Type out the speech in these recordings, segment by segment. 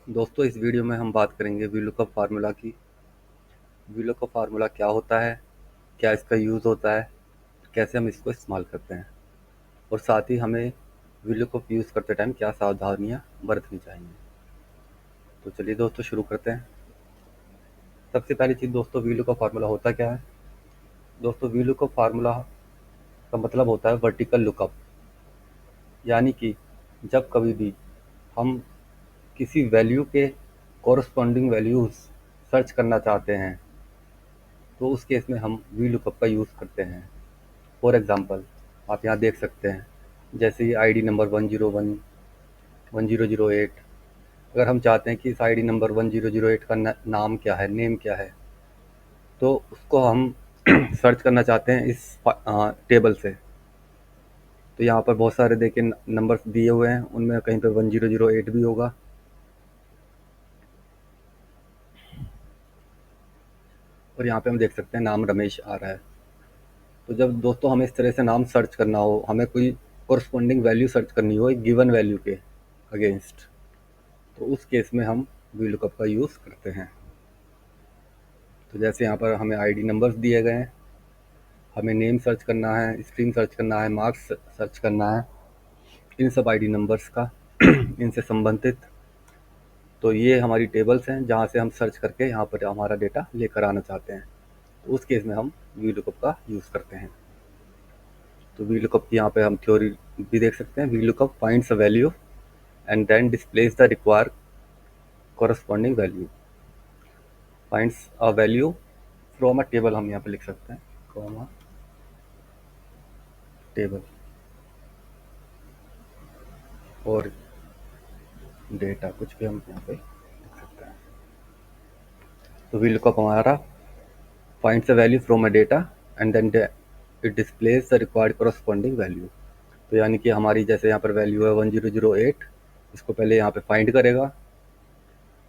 दोस्तों इस वीडियो में हम बात करेंगे वीलुकअप फार्मूला की। वीलुकअप फार्मूला क्या होता है, क्या इसका यूज़ होता है, कैसे हम इसको इस्तेमाल करते हैं और साथ ही हमें वीलुकअप यूज़ करते टाइम क्या सावधानियां बरतनी चाहिए। तो चलिए दोस्तों शुरू करते हैं। सबसे पहली चीज़ दोस्तों, वीलुकअप फार्मूला होता क्या है। दोस्तों वीलुकअप फार्मूला का मतलब होता है वर्टिकल लुकअप, यानी कि जब कभी भी हम किसी वैल्यू के कॉरस्पॉन्डिंग वैल्यूज़ सर्च करना चाहते हैं तो उस केस में हम वीलुकअप का यूज़ करते हैं। फॉर एग्ज़ाम्पल आप यहाँ देख सकते हैं, जैसे ये आईडी नंबर 101 1008। अगर हम चाहते हैं कि इस आईडी नंबर 1008 का नाम क्या है, नेम क्या है, तो उसको हम सर्च करना चाहते हैं इस टेबल से। तो यहाँ पर बहुत सारे देखिए नंबर्स दिए हुए हैं, उनमें कहीं पर 1008 भी होगा। और यहाँ पे हम देख सकते हैं नाम रमेश आ रहा है। तो जब दोस्तों हमें इस तरह से नाम सर्च करना हो, हमें कोई कोरस्पॉन्डिंग वैल्यू सर्च करनी हो एक गिवन वैल्यू के अगेंस्ट, तो उस केस में हम वीलुकअप का यूज़ करते हैं। तो जैसे यहाँ पर हमें आईडी नंबर्स दिए गए हैं, हमें नेम सर्च करना है, स्ट्रीम सर्च करना है, मार्क्स सर्च करना है, इन सब आईडी नंबर्स का इनसे संबंधित। तो ये हमारी टेबल्स हैं जहाँ से हम सर्च करके यहाँ पर हमारा डेटा लेकर आना चाहते हैं। तो उस केस में हम वीलुकअप का यूज़ करते हैं। तो वीलुकअप की यहाँ पे हम थ्योरी भी देख सकते हैं। VLOOKUP finds a value and then displays the required corresponding value. Finds a value from a table, हम यहाँ पे लिख सकते हैं कॉमा टेबल, और डेटा कुछ भी हम यहाँ पे लिख सकते हैं। तो वीलुकअप हमारा finds a value from a data and then it displays the required corresponding value. तो यानी कि हमारी जैसे यहाँ पर वैल्यू है 1008, इसको पहले यहाँ पे फाइंड करेगा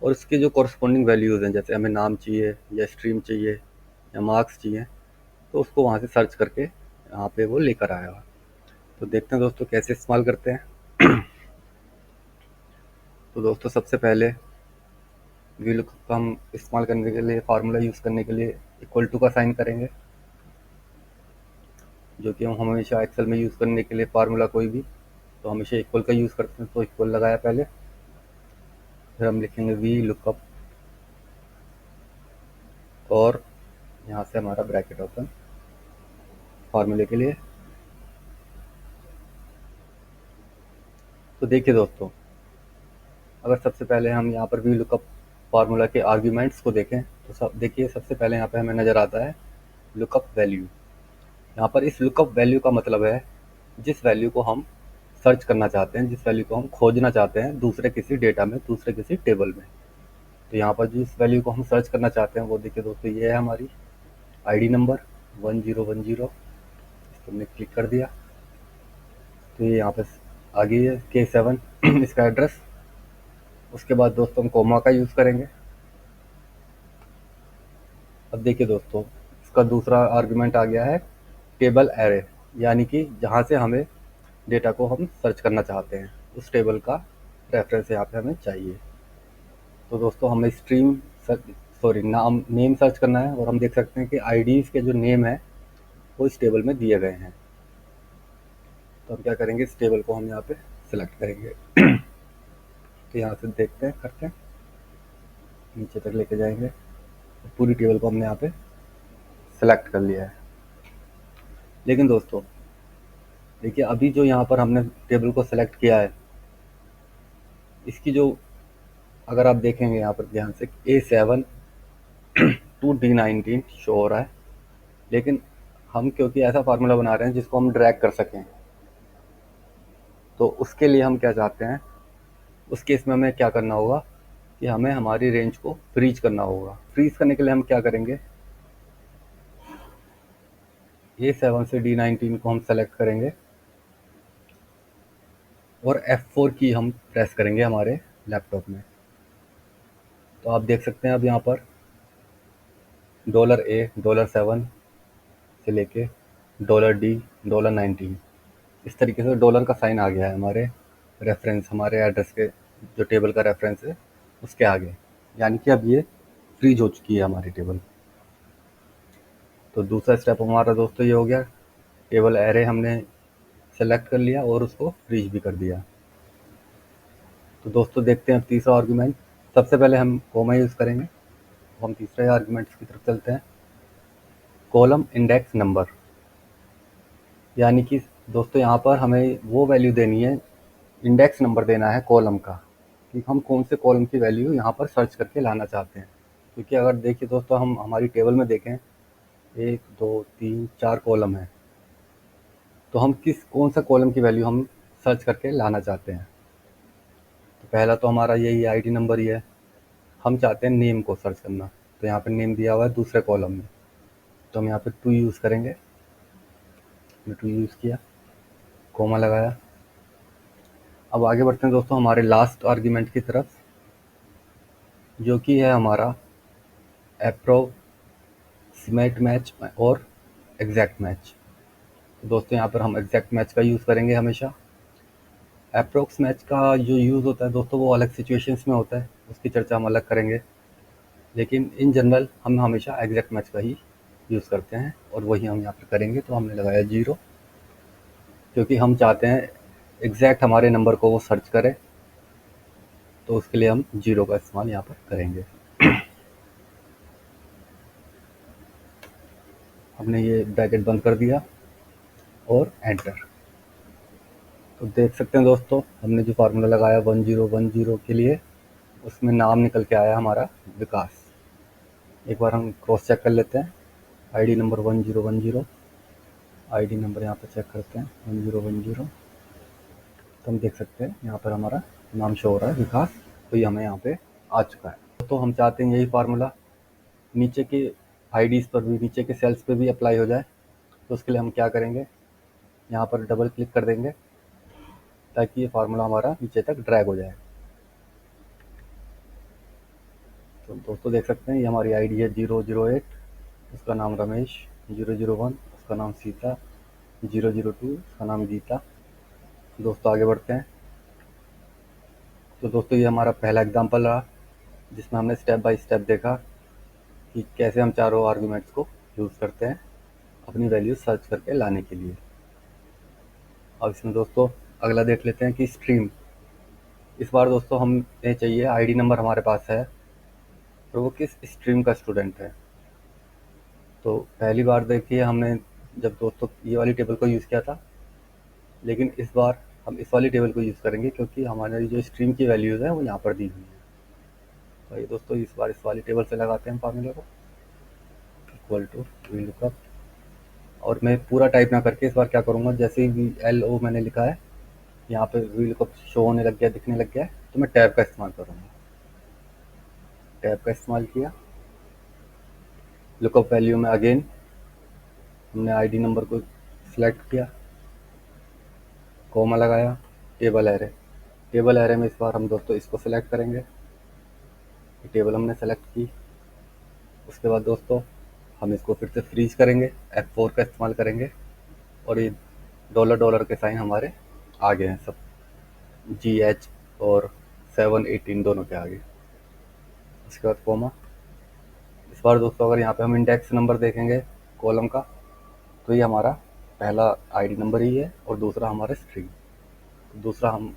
और उसके जो कॉरस्पॉन्डिंग वैल्यूज़ हैं, जैसे हमें नाम चाहिए या स्ट्रीम चाहिए या मार्क्स चाहिए, तो उसको वहाँ से सर्च करके यहाँ पे वो लेकर आएगा। तो देखते हैं दोस्तों कैसे इस्तेमाल करते हैं। तो दोस्तों सबसे पहले वीलुकअप का हम इस्तेमाल करने के लिए, फार्मूला यूज़ करने के लिए इक्वल टू का साइन करेंगे, जो कि हम हमेशा एक्सेल में यूज़ करने के लिए फार्मूला कोई भी तो हमेशा इक्वल का यूज़ करते हैं। तो इक्वल लगाया पहले, फिर हम लिखेंगे वी लुकअप और यहाँ से हमारा ब्रैकेट ओपन फार्मूले के लिए। तो देखिए दोस्तों, अगर सबसे पहले हम यहाँ पर वी लुकअप फार्मूला के आर्ग्यूमेंट्स को देखें तो देखिए सबसे पहले यहाँ पे हमें नज़र आता है लुकअप वैल्यू। यहाँ पर इस लुकअप वैल्यू का मतलब है जिस वैल्यू को हम सर्च करना चाहते हैं, जिस वैल्यू को हम खोजना चाहते हैं दूसरे किसी डेटा में, दूसरे किसी टेबल में। तो यहाँ पर जिस वैल्यू को हम सर्च करना चाहते हैं वो देखिए दोस्तों, ये है हमारी आईडी नंबर 1010। इसको हमने क्लिक कर दिया तो ये यहाँ पे आ गई है K7 इसका एड्रेस। उसके बाद दोस्तों हम कोमा का यूज़ करेंगे। अब देखिए दोस्तों, इसका दूसरा आर्गुमेंट आ गया है टेबल एरे, यानी कि जहाँ से हमें डेटा को हम सर्च करना चाहते हैं उस टेबल का रेफरेंस यहाँ पे हमें चाहिए। तो दोस्तों हमें स्ट्रीम नाम नेम सर्च करना है और हम देख सकते हैं कि आईडीज़ के जो नेम है वो इस टेबल में दिए गए हैं। तो हम क्या करेंगे, इस टेबल को हम यहाँ पे सिलेक्ट करेंगे। तो यहाँ से देखते हैं, करते हैं, नीचे तक लेके जाएंगे, तो पूरी टेबल को हमने यहाँ पे सेलेक्ट कर लिया है। लेकिन दोस्तों देखिए, अभी जो यहाँ पर हमने टेबल को सेलेक्ट किया है, इसकी जो, अगर आप देखेंगे यहाँ पर ध्यान से, A7 टू D19 शो हो रहा है। लेकिन हम क्योंकि ऐसा फार्मूला बना रहे हैं जिसको हम ड्रैग कर सकें, तो उसके लिए हम क्या चाहते हैं, उस केस में हमें क्या करना होगा कि हमें हमारी रेंज को फ्रीज करना होगा। फ्रीज करने के लिए हम क्या करेंगे, A7 से D19 को हम सेलेक्ट करेंगे और F4 की हम प्रेस करेंगे हमारे लैपटॉप में। तो आप देख सकते हैं अब यहाँ पर $A $7 से लेके $D $19, इस तरीके से डॉलर का साइन आ गया है हमारे रेफरेंस, हमारे एड्रेस के जो टेबल का रेफरेंस है उसके आगे, यानी कि अब ये फ्रीज हो चुकी है हमारी टेबल। तो दूसरा स्टेप हमारा दोस्तों ये हो गया, टेबल एरे हमने सेलेक्ट कर लिया और उसको फ्रीज भी कर दिया। तो दोस्तों देखते हैं अब तीसरा आर्गुमेंट। सबसे पहले हम कोमा यूज़ करेंगे, तो हम तीसरे आर्गुमेंट की तरफ चलते हैं। कॉलम इंडेक्स नंबर, यानी कि दोस्तों यहाँ पर हमें वो वैल्यू देनी है, इंडेक्स नंबर देना है कॉलम का, कि हम कौन से कॉलम की वैल्यू यहाँ पर सर्च करके लाना चाहते हैं। क्योंकि अगर देखिए दोस्तों, हम हमारी टेबल में देखें 1 2 3 4 कॉलम है, तो हम कौन सा कॉलम की वैल्यू हम सर्च करके लाना चाहते हैं। तो पहला तो हमारा यही आईडी नंबर ही है। हम चाहते हैं नेम को सर्च करना, तो यहाँ पे नेम दिया हुआ है दूसरे कॉलम में, तो हम यहाँ पे टू यूज़ करेंगे। हमने टू यूज़ किया, कोमा लगाया। अब आगे बढ़ते हैं दोस्तों हमारे लास्ट आर्ग्यूमेंट की तरफ, जो कि है हमारा अप्रोक्सीमेट मैच और एग्जैक्ट मैच। दोस्तों यहाँ पर हम एग्जैक्ट मैच का यूज़ करेंगे हमेशा। अप्रोक्स मैच का जो यूज़ होता है दोस्तों, वो अलग सिचुएशंस में होता है, उसकी चर्चा हम अलग करेंगे। लेकिन इन जनरल हम हमेशा एग्जैक्ट मैच का ही यूज़ करते हैं, और वही हम यहाँ पर करेंगे। तो हमने लगाया 0, क्योंकि हम चाहते हैं एग्जैक्ट हमारे नंबर को वो सर्च करे, तो उसके लिए हम 0 का इस्तेमाल यहाँ पर करेंगे। हमने ये ब्रैकेट बंद कर दिया और एंटर। तो देख सकते हैं दोस्तों, हमने जो फार्मूला लगाया 1010 के लिए, उसमें नाम निकल के आया हमारा विकास। एक बार हम क्रॉस चेक कर लेते हैं। आईडी नंबर 1010, आईडी नंबर यहाँ पर चेक करते हैं 1010। तो हम देख सकते हैं यहाँ पर हमारा नाम शो हो रहा है विकास, तो ये हमें यहाँ पे आ चुका है। तो हम चाहते हैं यही फार्मूला नीचे के आईडीज़ पर भी, नीचे के सेल्स पे भी अप्लाई हो जाए। तो उसके लिए हम क्या करेंगे, यहाँ पर डबल क्लिक कर देंगे, ताकि ये फार्मूला हमारा नीचे तक ड्रैग हो जाए। तो दोस्तों देख सकते हैं ये हमारी आईडी है 008, उसका नाम रमेश, 001 उसका नाम सीता, 002 उसका नाम गीता। दोस्तों आगे बढ़ते हैं। तो दोस्तों ये हमारा पहला एग्जाम्पल रहा, जिसमें हमने स्टेप बाय स्टेप देखा कि कैसे हम चारों आर्गुमेंट्स को यूज़ करते हैं अपनी वैल्यू सर्च करके लाने के लिए। अब इसमें दोस्तों अगला देख लेते हैं कि स्ट्रीम। इस बार दोस्तों हमें चाहिए आईडी नंबर हमारे पास है, और वो किस स्ट्रीम का स्टूडेंट है। तो पहली बार देखिए हमने जब दोस्तों ये वाली टेबल को यूज़ किया था, लेकिन इस बार हम इस वाली टेबल को यूज़ करेंगे, क्योंकि हमारी जो स्ट्रीम की वैल्यूज़ है वो यहाँ पर दी हुई है। तो ये दोस्तों इस बार इस वाली टेबल से लगाते हैं फार्मूला को, इक्वल टू वी लुकअप। और मैं पूरा टाइप ना करके इस बार क्या करूँगा, जैसे ही LO मैंने लिखा है, यहाँ पे वी लुकअप शो होने लग गया, दिखने लग गया है, तो मैं टैब का इस्तेमाल करूँगा। टैब का इस्तेमाल किया, लुकअप वैल्यू में अगेन हमने आईडी नंबर को सिलेक्ट किया, कोमा लगाया, टेबल एरे। टेबल एरे में इस बार हम दोस्तों इसको सिलेक्ट करेंगे, टेबल हमने सेलेक्ट की। उसके बाद दोस्तों हम इसको फिर से फ्रीज करेंगे, F4 का इस्तेमाल करेंगे, और ये डॉलर डॉलर के साइन हमारे आगे हैं सब, GH और 718 दोनों के आगे। उसके बाद कोमा। इस बार दोस्तों अगर यहाँ पे हम इंडेक्स नंबर देखेंगे कॉलम का, तो ये हमारा पहला आईडी नंबर ही है, और दूसरा हमारा स्ट्रिंग। तो दूसरा हम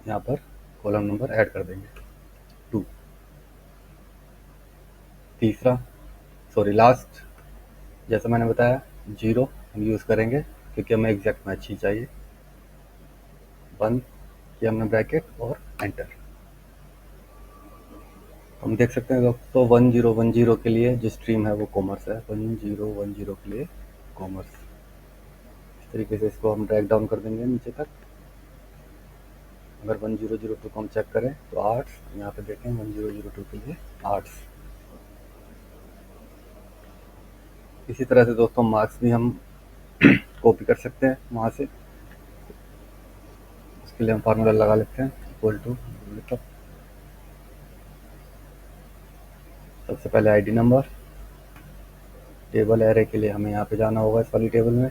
यहाँ पर कॉलम नंबर ऐड कर देंगे 2। तीसरा लास्ट, जैसा मैंने बताया 0 हम यूज़ करेंगे, क्योंकि हमें एग्जैक्ट मैच ही चाहिए। बंद किया हमने ब्रैकेट और एंटर। हम देख सकते हैं दोस्तों 1010 के लिए जो स्ट्रीम है वो कॉमर्स है, 1010 के लिए कॉमर्स। इस तरीके से इसको हम ड्रैग डाउन कर देंगे नीचे तक। अगर 1002 को हम चेक करें तो आर्ट्स, यहाँ पे देखें 1002 के लिए आर्ट्स। इसी तरह से दोस्तों मार्क्स भी हम कॉपी कर सकते हैं वहाँ से। उसके लिए हम फार्मूला लगा लेते हैं, इक्वल टू लुकअप। सबसे पहले आईडी नंबर, टेबल एरे के लिए हमें यहाँ पे जाना होगा इस वाली टेबल में,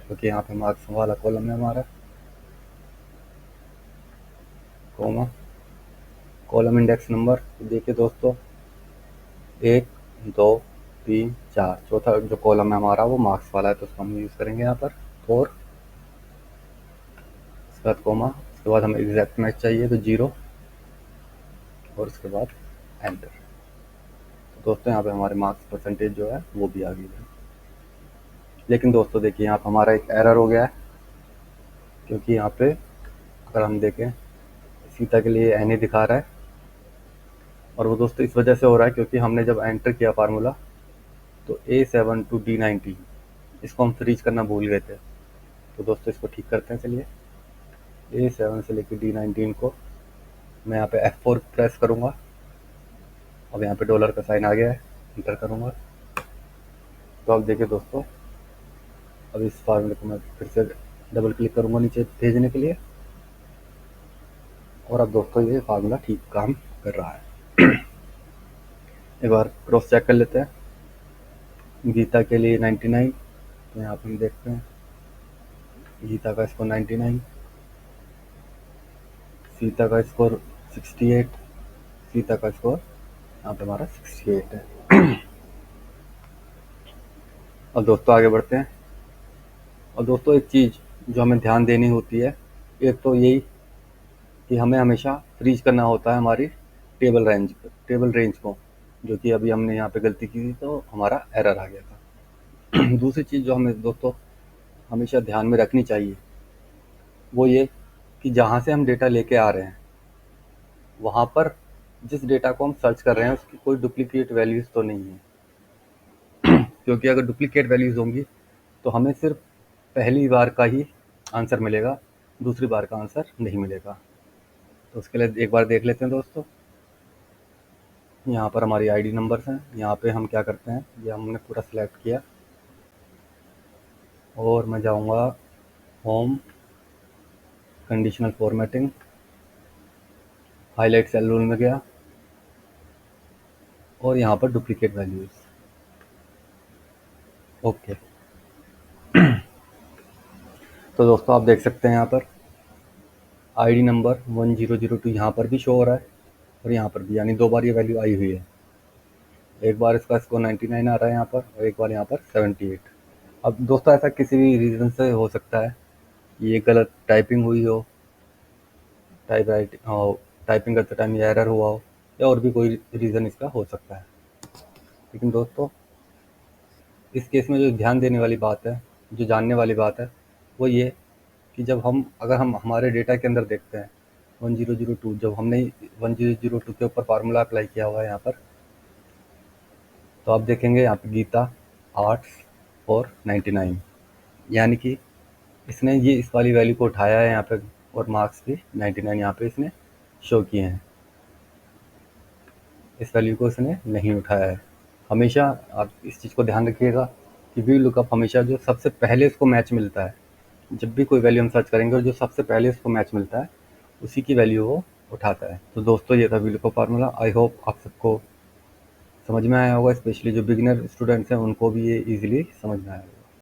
क्योंकि यहाँ पे मार्क्स वाला कॉलम है हमारा, कोमा। कॉलम इंडेक्स नंबर देखिए दोस्तों, 1, 2, 3, 4, चौथा जो कॉलम है हमारा वो मार्क्स वाला है, तो उसको हम यूज़ करेंगे यहाँ पर 4, उसके बाद कोमा, उसके बाद हमें एग्जैक्ट मैच चाहिए तो 0 और उसके बाद एंटर। तो दोस्तों यहाँ पे हमारे मार्क्स परसेंटेज जो है वो भी आ गई है। लेकिन दोस्तों देखिए यहाँ पर हमारा एक एरर हो गया है, क्योंकि यहाँ पे अगर हम देखें सीता के लिए एन ही दिखा रहा है, और वो दोस्तों इस वजह से हो रहा है क्योंकि हमने जब एंटर किया फार्मूला तो A7 to D19 इसको हम फ्रीज करना भूल गए थे। तो दोस्तों इसको ठीक करते हैं। चलिए, A7 से लेकर D19 को मैं यहाँ पे F4 प्रेस करूँगा। अब यहाँ पे डॉलर का साइन आ गया है, इंटर करूँगा। तो अब देखिए दोस्तों, अब इस फार्मूले को मैं फिर से डबल क्लिक करूँगा नीचे भेजने के लिए, और अब दोस्तों ये फार्मूला ठीक काम कर रहा है। एक बार क्रॉस चेक कर लेते हैं। गीता के लिए 99, तो यहाँ पे हम देखते हैं गीता का स्कोर 99, सीता का स्कोर 68, सीता का स्कोर यहाँ पे हमारा 68 है। अब दोस्तों आगे बढ़ते हैं। और दोस्तों एक चीज़ जो हमें ध्यान देनी होती है, एक तो यही कि हमें हमेशा फ्रीज करना होता है हमारी टेबल रेंज को, जो कि अभी हमने यहाँ पे गलती की थी तो हमारा एरर आ गया था। दूसरी चीज़ जो हमें दोस्तों हमेशा ध्यान में रखनी चाहिए वो ये कि जहाँ से हम डेटा लेके आ रहे हैं वहाँ पर जिस डेटा को हम सर्च कर रहे हैं उसकी कोई डुप्लीकेट वैल्यूज़ तो नहीं है। क्योंकि अगर डुप्लीकेट वैल्यूज़ होंगी तो हमें सिर्फ पहली बार का ही आंसर मिलेगा, दूसरी बार का आंसर नहीं मिलेगा। तो उसके लिए एक बार देख लेते हैं दोस्तों। यहाँ पर हमारी आईडी नंबर्स हैं। यहाँ पे हम क्या करते हैं, ये हमने पूरा सिलेक्ट किया और मैं जाऊँगा home, conditional formatting, highlight cell rule में गया और यहाँ पर डुप्लीकेट वैल्यूज़, ओके। तो दोस्तों आप देख सकते हैं यहाँ पर आईडी नंबर 1002 यहाँ पर भी शो हो रहा है और यहाँ पर भी, यानी 2 बार ये वैल्यू आई हुई है। एक बार इसका स्कोर 99 आ रहा है यहाँ पर और एक बार यहाँ पर 78। अब दोस्तों ऐसा किसी भी रीज़न से हो सकता है, ये गलत टाइपिंग हुई हो, टाइपिंग करते टाइम ये एरर हुआ हो, या और भी कोई रीज़न इसका हो सकता है। लेकिन दोस्तों इस केस में जो ध्यान देने वाली बात है, जो जानने वाली बात है, वो ये कि अगर हम हमारे डेटा के अंदर देखते हैं 1002, जब हमने 1002 के ऊपर फार्मूला अप्लाई किया हुआ है यहाँ पर, तो आप देखेंगे यहाँ पे गीता आर्ट्स और 99, यानी कि इसने ये इस वाली वैल्यू को उठाया है यहाँ पे, और मार्क्स भी 99 यहाँ पे इसने शो किए हैं। इस वैल्यू को इसने नहीं उठाया है। हमेशा आप इस चीज़ को ध्यान रखिएगा कि वी लुकअप हमेशा जो सबसे पहले इसको मैच मिलता है, जब भी कोई वैल्यू हम सर्च करेंगे और जो सबसे पहले इसको मैच मिलता है उसी की वैल्यू वो उठाता है। तो दोस्तों ये था V lookup formula. I hope आप सबको समझ में आया होगा, स्पेशली जो बिगिनर स्टूडेंट्स हैं उनको भी ये ईजिली समझ में आया होगा।